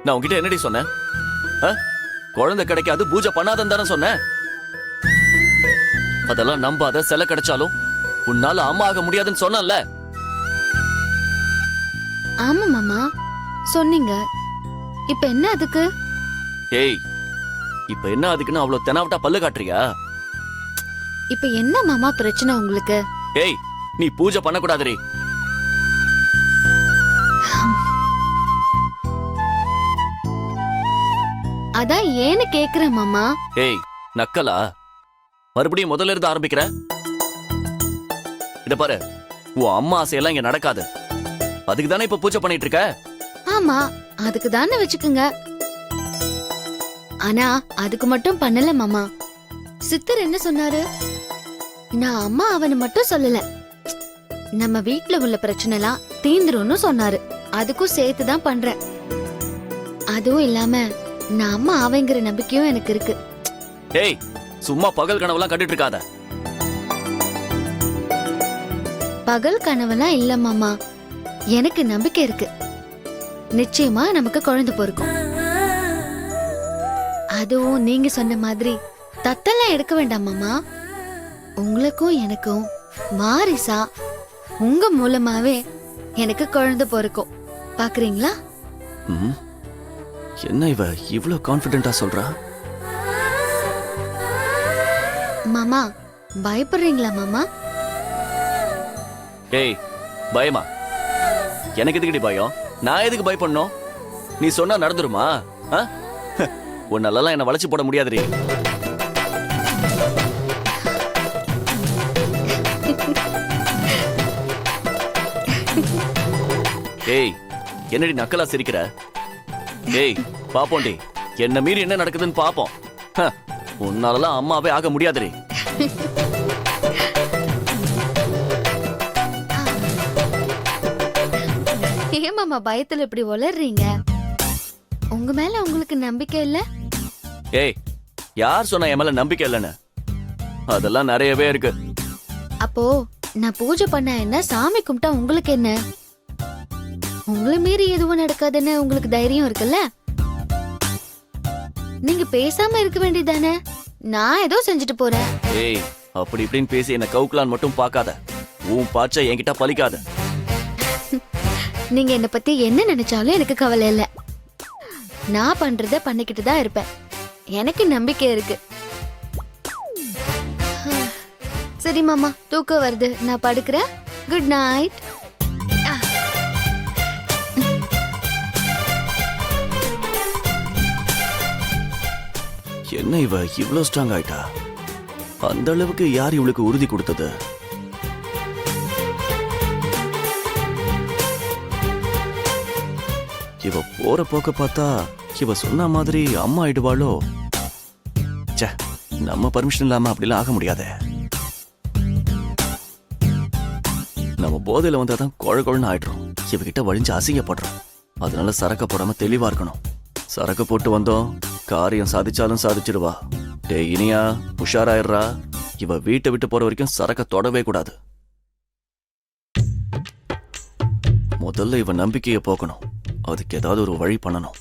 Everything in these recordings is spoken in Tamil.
நான் உன்கிட்ட என்னடி சொன்னேன்? குழந்தை கிடைக்காது, பூஜை பண்ணாதன்னு தானே சொன்னேன். அதெல்லாம் நம்பாத. சிலை கிடைச்சாலும் உன்னால அம்மா ஆக முடியாதுன்னு சொன்னல. ஆமா மாமா சொன்னீங்க. இப்ப என்ன அதுக்கு? ஏய், இப்ப என்ன அதுக்குன்னு அவ்வளவு தெனாவட்டா பல்லு காட்டுறியா? இப்ப என்ன மாமா பிரச்சனை உங்களுக்கு? ஏய், நீ பூஜை பண்ணக்கூடாதுரி. அதான் ஏன்னு கேக்குறேன் மாமா. ஏய், நக்கலா? மறுபடியும் முதல்ல இருந்து ஆரம்பிக்கிற? இத பாரு, உன் அம்மா ஆசையெல்லாம் இங்க நடக்காது. அதுக்கு தானே இப்ப பூஜை பண்ணிட்டு இருக்க. ஆமா, அதுக்கு தானே வச்சுக்குங்க. ஆனா அதுக்கு மட்டும் பண்ணல மாமா. சித்தர் என்ன சொன்னாரு? நான் அம்மா அவனை மட்டும் சொல்லல, நம்ம வீட்ல உள்ள பிரச்சனை எல்லாம் தீந்துரும்னு சொன்னாரு. அதுக்கும் சேர்த்துதான் பண்றேன். அதுவும் இல்லாம நான் அம்மா ஆவேங்கிற நம்பிக்கையும் எனக்கு இருக்கு. ஏய், சும்மா பகல் கனவெல்லாம் கண்டுட்டு இருக்காத. பகல் கனவெல்லாம் இல்ல மாமா, எனக்கு நம்பிக்கை இருக்கு. நிச்சயமா நமக்கு குழந்தை பிறக்கும். அதுவும் நீங்க சொன்ன மாதிரி தத்தெல்லாம் எடுக்க வேண்டாம் மாமா. உங்களுக்கும் எனக்கும் வாரிசா உங்க மூலமாவே எனக்கு குழந்தை பிறக்கும். பாக்குறீங்களா? என்ன இவ இவ்ளோ கான்ஃபிடென்ட்டா சொல்றா? மாமா பயப்படுறீங்களா மாமா? ஏய், பயமா? எனக்கு எதுக்குடி பயம்? நான் எதுக்கு பயப்படணும்? நீ சொன்னா நடந்துருமா? உன்னாலலாம் என்ன வளைச்சு போட முடியாதுடி. ஏய், என்னடி நக்கலா சிரிக்கிற? ஏய், பாப்போண்டி, என்ன மீறி என்ன நடக்குதுன்னு பாப்போம். உன்னாலலாம் அம்மாவே ஆக முடியாதுடி. ஏன் மாமா பயத்துல இப்படி உளறீங்க? உங்க மேல உங்களுக்கு நம்பிக்கை இல்ல? ஏய், யார் சொன்னா என் மேல நம்பிக்கை இல்லைன்னு? அதெல்லாம் நிறையவே இருக்கு. அப்போ நான் பூஜை பண்ண என்ன, சாமி கும்பிட்டா உங்களுக்கு என்ன? உங்களை மீறி எதுவும் நடக்காதுன்னு உங்களுக்கு தைரியம் இருக்குல்ல? நீங்க பேசாம இருக்க வேண்டியதானே? நான் ஏதோ செஞ்சுட்டு போறேன். ஏய், அப்படி இப்படின்னு பேசி என்ன கவுக்கலான்னு மட்டும் பார்க்காத. உன் பாச்ச என்கிட்ட பலிக்காத. நீங்க என்ன பத்தி என்ன நினைச்சாலும் எனக்கு கவலை இல்ல. நான் பண்றத பண்ணிக்கிட்டு தான் இருப்பேன். எனக்கு நம்பிக்கை இருக்கு. சரி மாமா, தூக்கம் வருது, நான் படுக்கிறேன். Good night. என்ன இவ இவ்ளோ ஸ்ட்ராங் ஆயிட்டா? அந்த அளவுக்கு யார் இவளுக்கு உறுதி கொடுத்தது? இவ போற போக்க பார்த்தா இவ சொன்ன மாதிரி அம்மா ஆயிடுவாளோ? ச்சே, நம்ம பர்மிஷன் இல்லாம அப்படிலாம் ஆக முடியாதே. நம்ம போதையில வந்தாதான் குழன்னு ஆயிடுறோம். இவகிட்ட வழிஞ்சு அசிங்கப்படுறோம். அதனால சரக்க போடாம தெளிவா இருக்கணும். சரக்கு போட்டு வந்தோம், காரியம் சாதிச்சாலும் சாதிச்சிடுவா. டேய் இனியா, உஷாராயிடுறா. இவ வீட்டை விட்டு போற வரைக்கும் சரக்க தொடவே கூடாது. முதல்ல இவ நம்பிக்கையை போக்கணும். அதுக்கு ஏதாவது ஒரு வழி பண்ணணும்.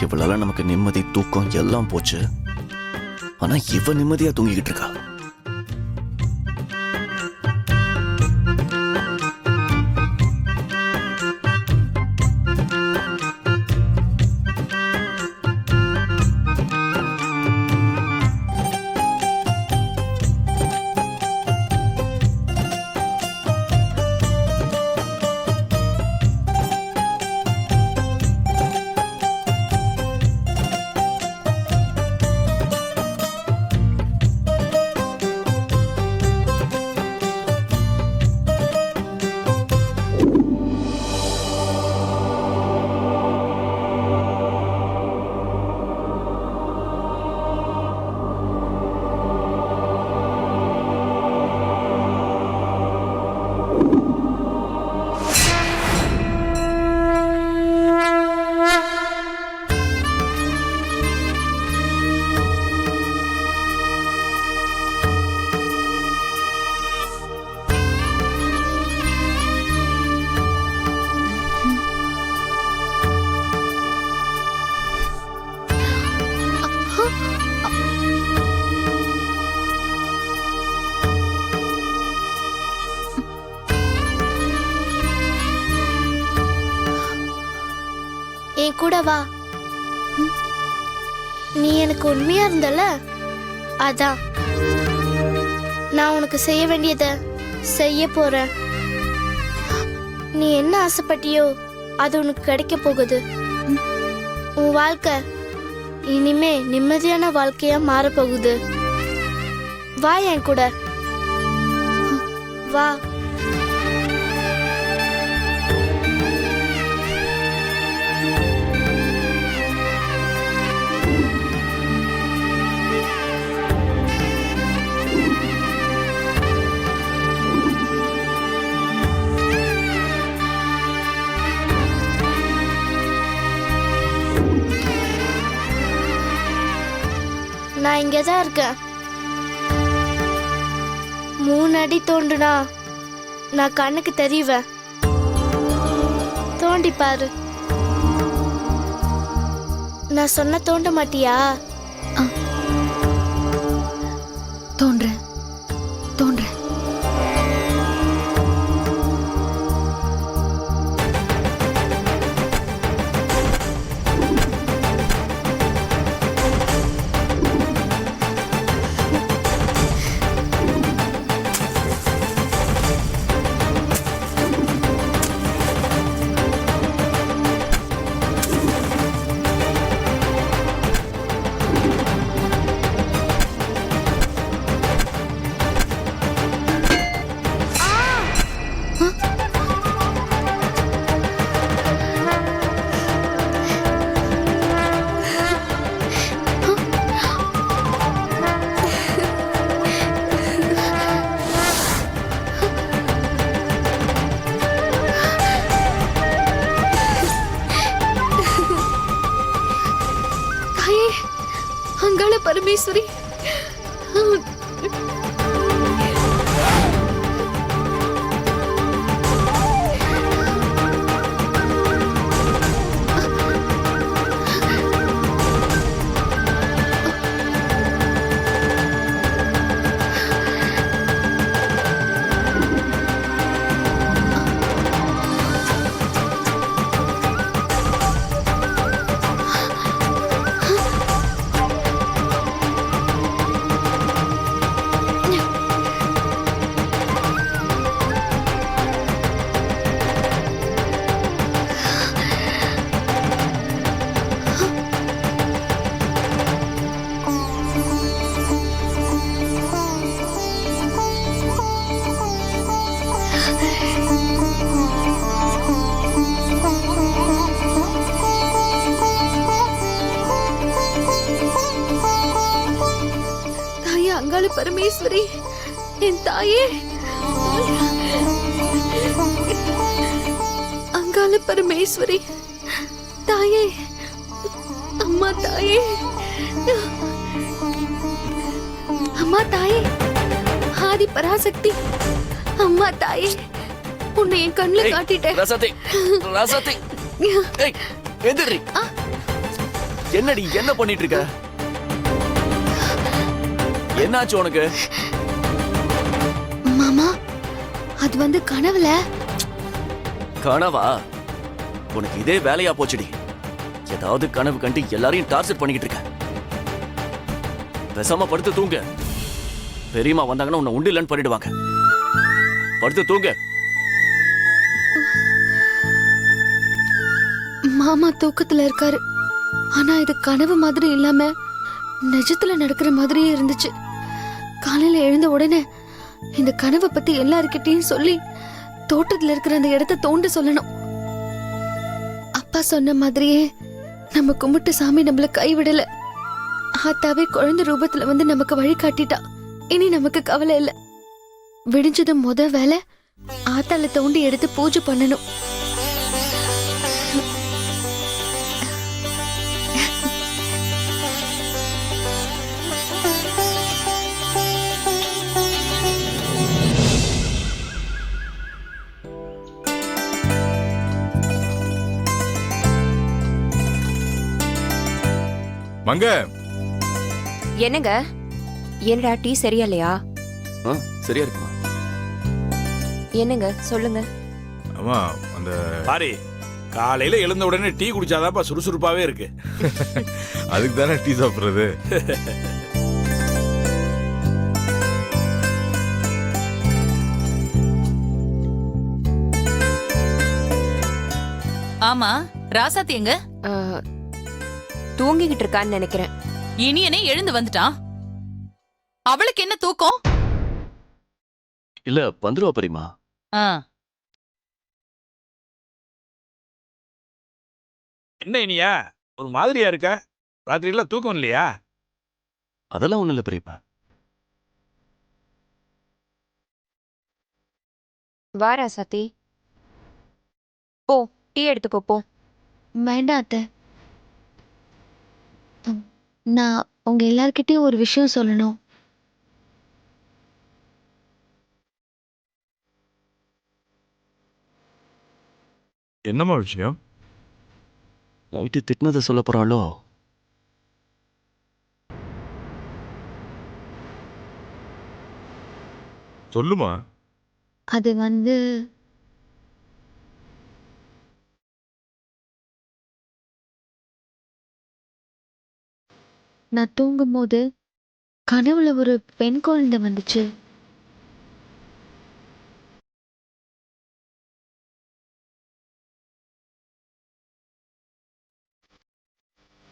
இவளால நமக்கு நிம்மதி, தூக்கம் எல்லாம் போச்சு. ஆனா இவ நிம்மதியா தூங்கிக்கிட்டு இருக்கா. கூட வா. நீ எனக்கு உண்மையா இருந்தல, அதான் நான் உனக்கு செய்ய வேண்டியத செய்ய போறேன். நீ என்ன ஆசைப்பட்டியோ அது உனக்கு கிடைக்க போகுது. உன் வாழ்க்கை இனிமே நிம்மதியான வாழ்க்கையா மாறப்போகுது. வா என் கூட வா. நான் இங்கதான் இருக்கேன். 3 அடி தோண்டுனா நான் கண்ணுக்கு தெரிவேன். தோண்டி பாரு. நான் சொன்ன தோண்ட மாட்டியா? தோன்றேன் தோன்றேன். அங்காள பரமேஸ்வரி, அங்காள பரமேஸ்வரி, என் தாயே, அங்காள பரமேஸ்வரி தாயே, அம்மா தாயே, அம்மா தாயே, ஆதி பராசக்தி அம்மா தாயே, உன்னை என் கண்ணுல காட்டிட்டேன். ரசதி ரசதி, ஏய் எந்திரி. என்னடி என்ன பண்ணிட்டு இருக்க? என்னாச்சு உனக்கு? மாமா, அது வந்து கனவுல. கனவா? உனக்கு இதே வேலையா போச்சுடி. ஏதாவது கனவு கண்டு எல்லாரையும் டார்ச்சர் பண்ணிக்கிட்டு இருக்க. பேசாம படுத்து தூங்க. பெரியம்மா வந்தாங்கன்னா உன்னை உண்டு இல்லைன்னு பண்ணிடுவாங்க. படுத்து தூங்க. மாமா தூக்கத்துல இருக்காரு. ஆனா இது கனவு மாதிரி இல்லாம நிஜத்துல நடக்கிற மாதிரியே இருந்துச்சு. காலையில எழுந்த உடனே இந்த கனவை பத்தி எல்லார்கிட்டயும் சொல்லி தோட்டத்துல இருக்கிற அந்த இடத்த தோண்ட சொல்லணும். அப்பா சொன்ன மாதிரியே நம்ம கும்பிட்டு சாமி நம்மள கைவிடல. ஆத்தாவே குழந்தை ரூபத்துல வந்து நமக்கு வழி காட்டிட்டா. இனி நமக்கு கவலை இல்ல. விடிஞ்சதும் வேலை ஆத்தால தோண்டி எடுத்து பூஜை பண்ணணும். மங்க, என்னங்க? என்னடா டீ சரியா இல்லையா? சரியா இருக்குமா? என்னங்க சொல்லுங்க. ஆமா அந்த பாரி, காலையில எழுந்த உடனே டீ குடிச்சாதான்ப்பா சுறுசுறுப்பாவே இருக்கு. அதுக்கு தானே டீ சாப்பிடுறது. ஆமா, ராசாத்தி எங்க? தூங்கிக்கிட்டு இருக்கான்னு நினைக்கிறேன். இனியனே எழுந்து வந்துட்டான். அவளுக்கு என்ன தூக்கம்? இல்ல வந்துருவா பெரியமா. ஆ, என்ன இனியா ஒரு மாதிரியா இருக்க? ராத்திரிலாம் தூக்கம் இல்லையா? அதெல்லாம் ஒண்ணும் இல்ல பெரியப்பா. வா ராசாத்தி, போ டீ எடுத்து போ. வேண்டாம் அத்தை. நான் உங்க எல்லார்கிட்டயும் ஒரு விஷயம் சொல்லணும். என்னம்மா விஷயம்? நைட்டு திட்டினதை சொல்ல போறாளோ? சொல்லுமா. அது வந்து நான் தூங்கும்போது கனவுல ஒரு பெண் குழந்தை வந்துச்சு.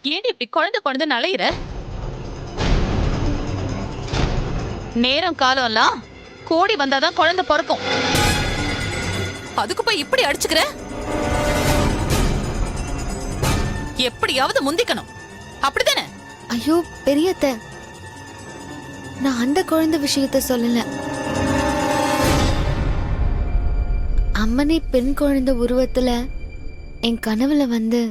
ஏன்டி இப்படி குழந்தை குழந்தை நலையிற? நேரம் காலம் எல்லாம் கோடி வந்தாதான் குழந்தை பிறக்கும். அதுக்கு போய் இப்படி அடிச்சுக்கிற? எப்படியாவது முந்திக்கணும், அப்படிதானே? ஐயோ பெரியத்த, நான் அந்த குழந்தை விஷயத்த சொல்லல. அம்மனே பெண் குழந்தை உருவத்துல என் கனவுல வந்து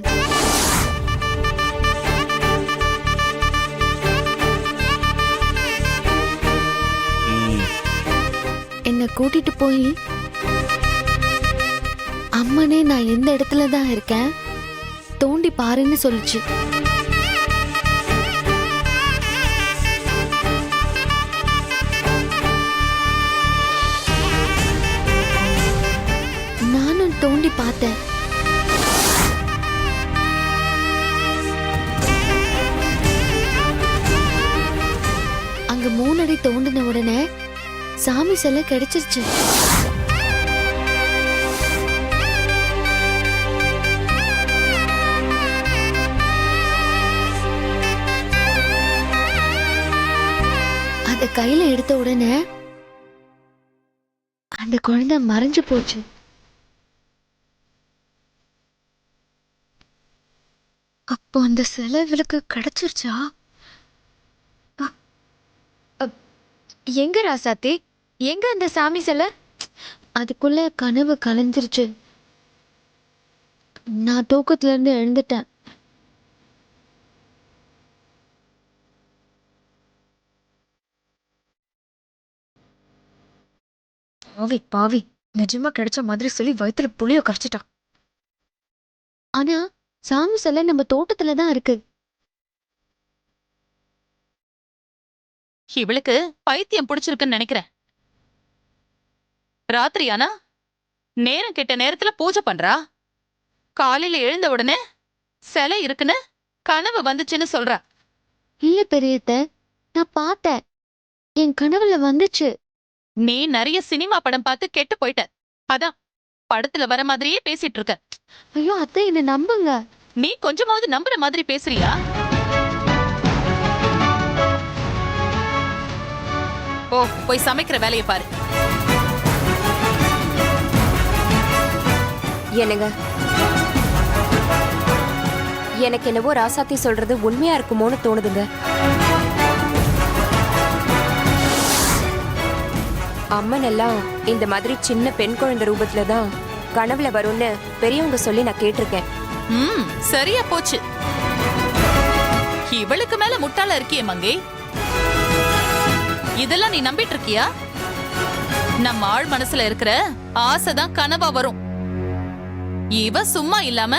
என்னை கூட்டிட்டு போய் அம்மனே நான் எந்த இடத்துல தான் இருக்கேன் தோண்டி பாருன்னு சொல்லுச்சு. நானும் தோண்டி பார்த்தேன். அங்க 3 அடி தோண்டின உடனே சாமி சிலை கிடைச்சிருச்சு. அத கையில எடுத்த உடனே அந்த குழந்தை மறைஞ்சு போச்சு. அப்போ அந்த சிலை இவளுக்கு கிடைச்சிருச்சா? எங்க ராசாத்தி, எங்க அந்த சாமி சிலை? அதுக்குள்ள கனவு கலைஞ்சிருச்சு. நான் தூக்கத்துல இருந்து எழுந்துட்டேன். பாவி பாவி, நிஜமா கிடைச்ச மாதிரி சொல்லி வயித்துல புளிய கரைச்சிட்டான். ஆனா சாமி சிலை நம்ம தோட்டத்துல தான் இருக்கு. இவளுக்கு பைத்தியம் பிடிச்சிருக்குன்னு நினைக்கிறேன். ராத்திரி ஆனா நேரம் கெட்ட நேரத்துல பூஜை பண்றா. காலையில எழுந்த உடனே சிலை இருக்குன்னு கனவு வந்துச்சுன்னு சொல்றா. இல்ல பெரியத்த, நான் பார்த்தேன், என் கனவுல வந்துச்சு. நீ நிறைய சினிமா படம் பார்த்து கெட்டு போயிட்ட. அதான் படத்துல வர மாதிரியே பேசிட்டு இருக்க. ஐயோ அத்தை, என்ன நம்புங்க. நீ கொஞ்சமாவது நம்புற மாதிரி பேசுறியா? ஓ, போய் சமைக்கிற வேலையை பாரு. என்னங்க, எனக்கு என்னவோ ராசாத்தி சொல்றது உண்மையா இருக்குமோன்னு தோணுதுங்க. அம்மன் எல்லாம் இந்த மாதிரி சின்ன பெண் குழந்தை ரூபத்துல தான் கனவுல வரும்னு பெரியவங்க சொல்லி நான் கேட்டிருக்கேன். சரியா போச்சு. இவளுக்கு மேல முட்டாள இருக்கியே மங்கை. இதெல்லாம் நீ நம்பிட்டு இருக்கியா? நம்ம ஆள் மனசுல இருக்கிற ஆசைதான் கனவா வரும். இவ சும்மா இல்லாம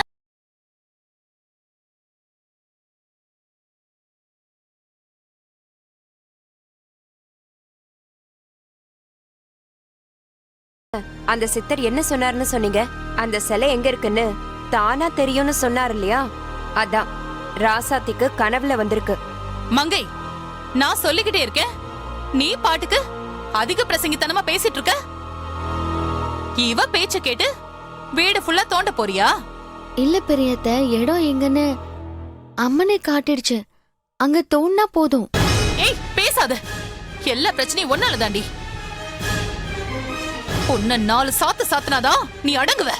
அந்த சித்தர் என்ன சொன்னார்னு சொன்னீங்க? அந்த சிலை எங்க இருக்குன்னு தானா தெரியும்னு சொன்னார் இல்லையா, அதான் ராசாத்திக்கு கனவுல வந்திருக்கு. மங்கை, நான் சொல்லிக்கிட்டே இருக்கேன், நீ பாட்டுக்கு அதிக பிரசங்கித்தனமா பேசிட்டு இருக்க. இவ பேச்ச கேட்டு வீடு ஃபுல்லா தோண்ட போறியா? இல்ல பெரியத்த, இடம் எங்கன்னு அம்மனே காட்டிடுச்சு. அங்க தோண்டா போதும். ஏய் பேசாத, எல்லா பிரச்சனையும் ஒன்னால தாண்டி. உன்ன 4 சாத்து சாத்துனாதான் நீ அடங்குவ.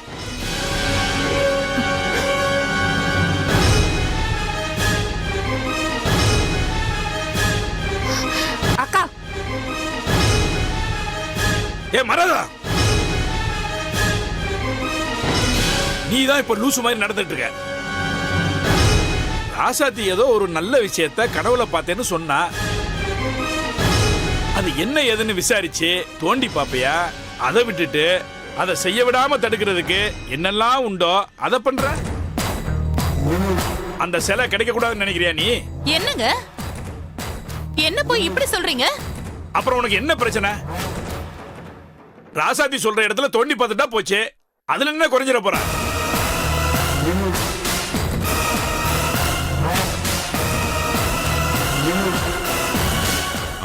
அக்கா, ஏ மரதா, நீ தான் இப்ப லூசு மாதிரி நடந்துட்டு இருக்க. ராசாத்தி ஏதோ ஒரு நல்ல விஷயத்த கனவுல பார்த்தேன்னு சொன்னா, அது என்ன ஏதுன்னு விசாரிச்சு தோண்டி பாப்பையா? அதை விட்டுட்டு அதை செய்ய விடாம தடுக்கிறதுக்கு என்னெல்லாம் உண்டோ அதை பண்ற. அந்த சிலை கிடைக்க கூடாதுன்னு நினைக்கிறியா நீ? என்னங்க, என்ன போய் இப்படி சொல்றீங்க? அப்புறம் உனக்கு என்ன பிரச்சனை? ராசாத்தி சொல்ற இடத்துல தோண்டி பார்த்துட்டா போச்சு, அதுல என்ன குறைஞ்சிட போற?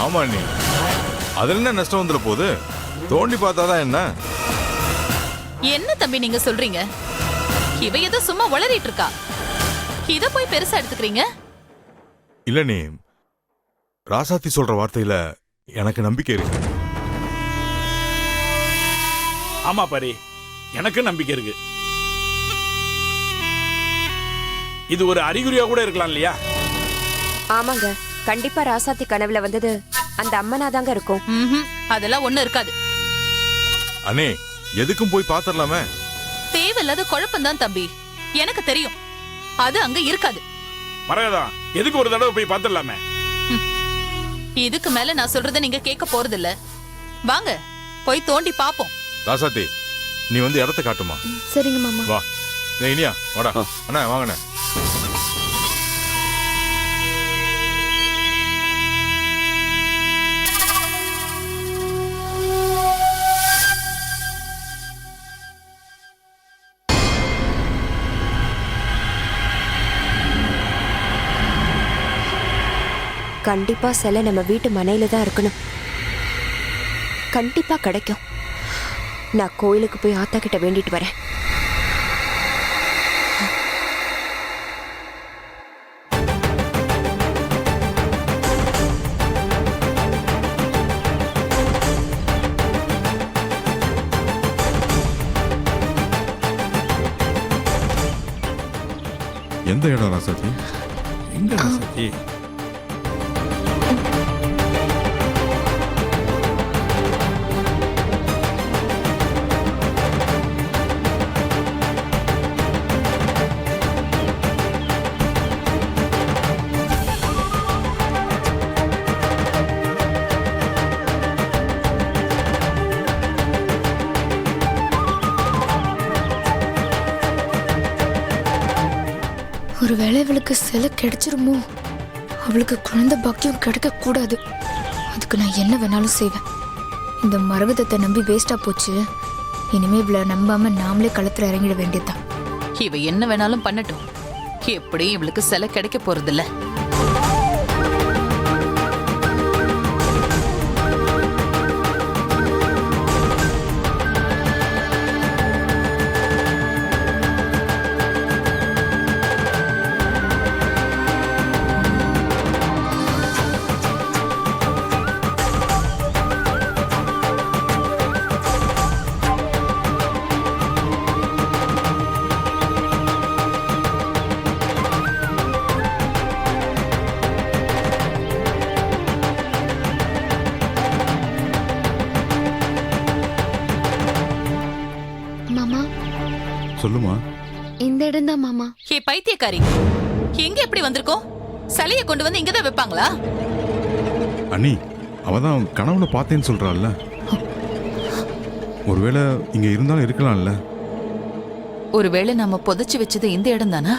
ஆமா நீ அதுல என்ன நஷ்டம் வந்துட போகுது? தோண்டி பார்த்தாதான் என்ன? என்ன தம்பி நீங்க சொல்றீங்க? இவ ஏதோ சும்மா உளறிட்டு இருக்கா, இத போய் பெருசா எடுத்துக்கிறீங்க. இல்ல நீ ராசாத்தி சொல்ற வார்த்தையில எனக்கு நம்பிக்கை இருக்கு. ஆமா பாரி, எனக்கு நம்பிக்கை இருக்கு. இது ஒரு அறிகுறியா கூட இருக்கலாம் இல்லையா? ஆமாங்க, கண்டிப்பா ராசாத்தி கனவுல வந்தது அந்த அம்மனாதாங்க இருக்கும். அதெல்லாம் ஒண்ணு இருக்காது. அண்ணே, எதுக்கும் போய் பாத்திரலாமே. தேவையில்லாத குழப்பம்தான் தம்பி, எனக்கு தெரியும். அது அங்க இருக்காது. மரகதா, எதுக்கு ஒரு தடவை போய் பார்த்துடலாமே? இதுக்கு மேல நான் சொல்றத நீங்க கேட்க போறது இல்ல. வாங்க போய் தோண்டி பாப்போம். ராசாத்தி, நீ வந்து இடத்த காட்டுமா? சரிங்க மாமா. வா. இனியா வாடா. அண்ணா வாங்கண்ணே. கண்டிப்பா சிலை நம்ம வீட்டு மனையில தான் இருக்கணும். கண்டிப்பா கிடைக்கும். நான் கோயிலுக்கு போய் ஆத்தா கிட்ட வேண்டிட்டு வரேன். எந்த இடம் ராசாத்தி? எங்க ராசாத்தி? ஒருவேளை இவளுக்கு சிலை கிடைச்சிருமோ? அவளுக்கு குழந்தை பாக்கியம் கிடைக்க கூடாது. அதுக்கு நான் என்ன வேணாலும் செய்வேன். இந்த மரகதத்தை நம்பி வேஸ்டா போச்சு. இனிமே இவளை நம்பாம நாமளே களத்துல இறங்கிட வேண்டியதுதான். இவ என்ன வேணாலும் பண்ணட்டும், எப்படி இவளுக்கு சிலை கிடைக்க போறதில்ல. சொல்லுமா. இந்த இடம் தான் மாமா. ஏ பைத்தியக்காரி, எங்க எப்படி வந்திருக்கோம்? சிலையை கொண்டு வந்து இங்கதான் வைப்பாங்களா? அண்ணி, அவதான் கனவுல பார்த்தேன்னு சொல்றாள்ல. ஒருவேளை இங்க இருந்தாலும் இருக்கலாம்ல. ஒருவேளை நாம புதைச்சு வச்சது இந்த இடம் தானா?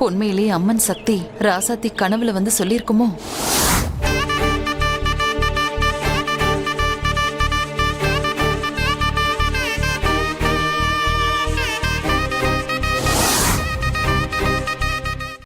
உண்மையிலேயே அம்மன் சக்தி ராசாத்தி கனவுல வந்து சொல்லிருக்குமோ?